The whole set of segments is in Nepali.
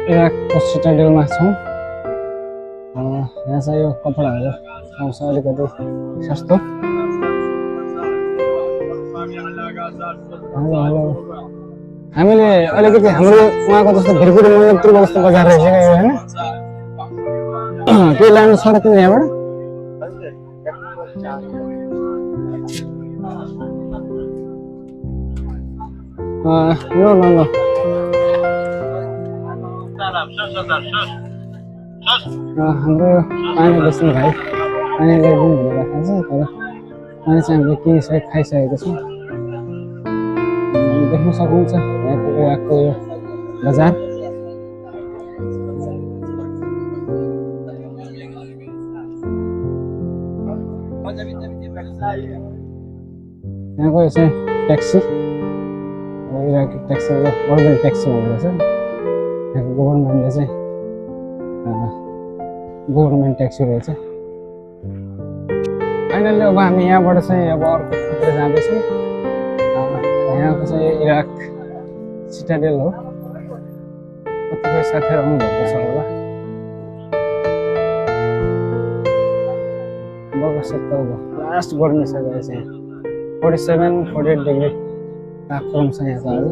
इराकको सिटाडेलमा छौँ। यहाँ चाहिँ यो कपडाहरू पाउँछ अलिकति सस्तो। हेलो हामीले अलिकति हाम्रो उहाँको जस्तो भिरपुरी मन्दिरको जस्तो बजार रहेछ क्या यो होइन? के लानु छ र तिमी यहाँबाट? ल ल ल हाम्रो पानी बेच्ने भाइ पानी ल्याइदिनु भनेर राखेको छ, तर पानी चाहिँ हामीले किनिसकेको खाइसकेको छौँ। देख्न सक्नुहुन्छ यहाँको यो बजार। यहाँको यो चाहिँ ट्याक्सी, इराकी ट्याक्सी, यो अर्बन ट्याक्सी भनेको छ। यहाँको गभर्मेन्टले चाहिँ गभर्मेन्ट ट्याक्सी रहेछ। फाइनल्ली अब हामी यहाँबाट चाहिँ अब अर्कोतिर जाँदैछौँ। यहाँको चाहिँ इराक सिटाडेल हो। कतिपय साथीहरू आउनुभएको छ होला। बगस एकदम लास्ट गर्मी छ गए चाहिँ 47-48 डिग्री तापक्रम छ यहाँको आज।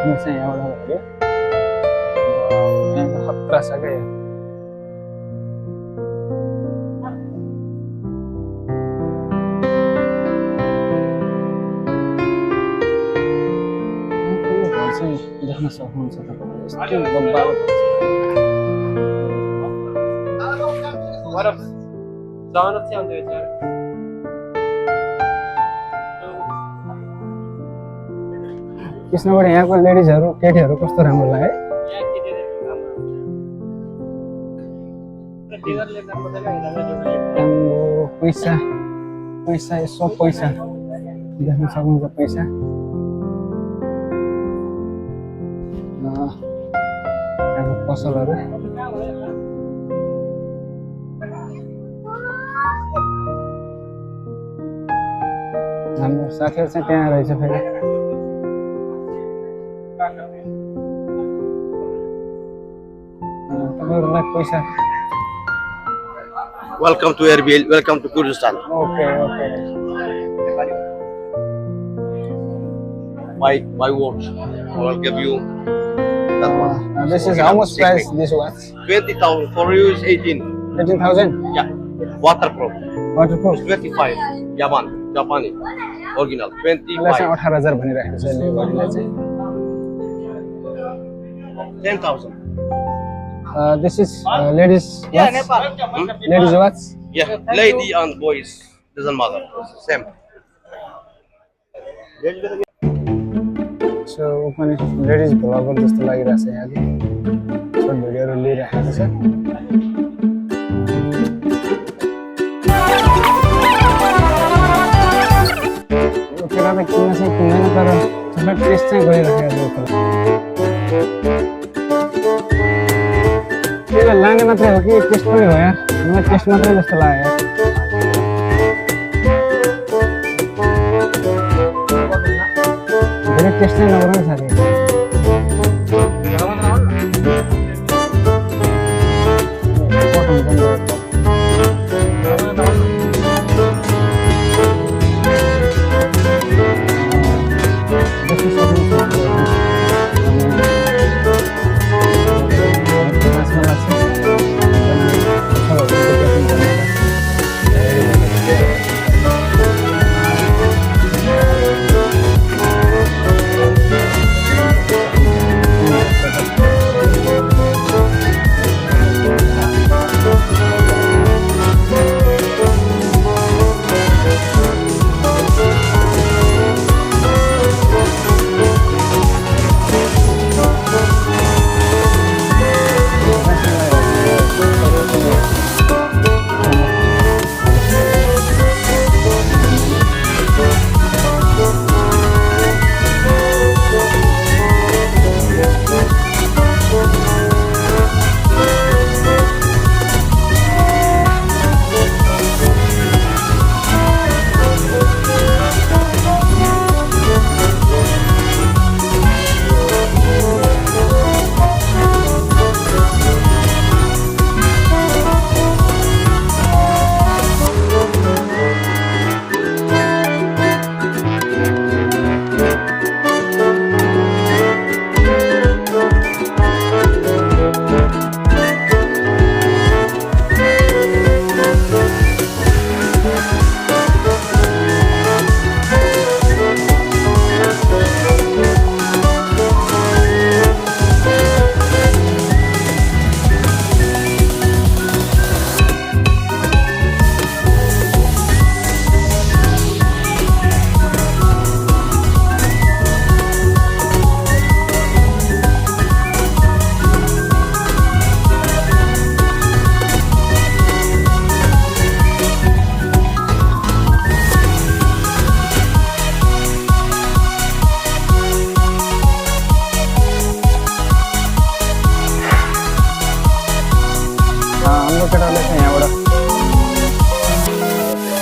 हामी चाहिँ यहाँबाट गयो। यहाँको खतरा छ क्या यो। देख्न सक्नुहुन्छ तपाईँले यस्तो गब्बारो कृष्णबाट यहाँको लेडिजहरू केटीहरू कस्तो राम्रो लाग्यो। पैसा पैसा यसो पैसा देख्न सक्नुहुन्छ पैसा। यहाँको पसलहरू हाम्रो साथीहरू चाहिँ त्यहाँ रहेछ फेरि। तपाईँहरूलाई पैसा। Welcome to Erbil, welcome to Kurdistan. Okay, okay. My watch, I will give you that one. This is how much price this watch? 20,000 for you is 18. 18,000. Yeah, waterproof. Waterproof. 25. Japani, original. 25. 18,000 भनिरहेको छ यसले बडीलाई चाहिँ। 10,000. This is ladies watch. Ladies watch. Yeah, lady and boys doesn't matter. Same. So पनि लेडिज भ्लगर जस्तो लागिरहेको छ यहाँ चाहिँ। सर्ट भिडियोहरू लिइरहेको छ। यो केटा त किन्न चाहिँ किन्दैन, तर सबै टेस्ट चाहिँ गरिरहेको छ। त्यसले लाने मात्रै हो कि टेस्ट पनि हो यार? मलाई टेस्ट मात्रै जस्तो लाग्यो। धेरै टेस्ट चाहिँ नगरौँ साथी।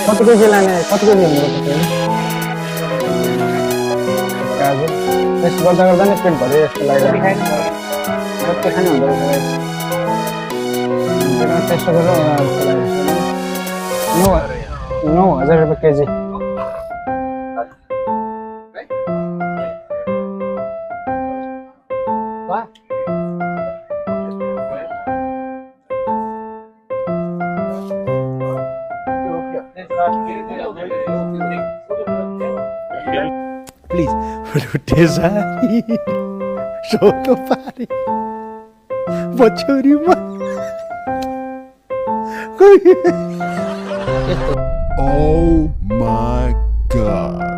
कति केजी लाने कति केजी हुँदो काजु यस्तो गर्दा गर्दा नै पेट भरे जस्तो लाग्यो जति खाने हुँदो रहेछ टेस्ट गरेर 9,000 रुपियाँ KG Please, Rutezari, Shokopari, Bochurima. Oh my God.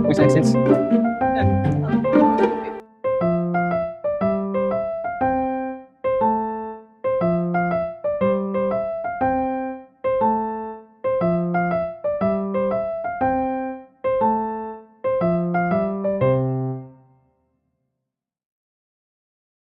पैसा एक्सचेन्ज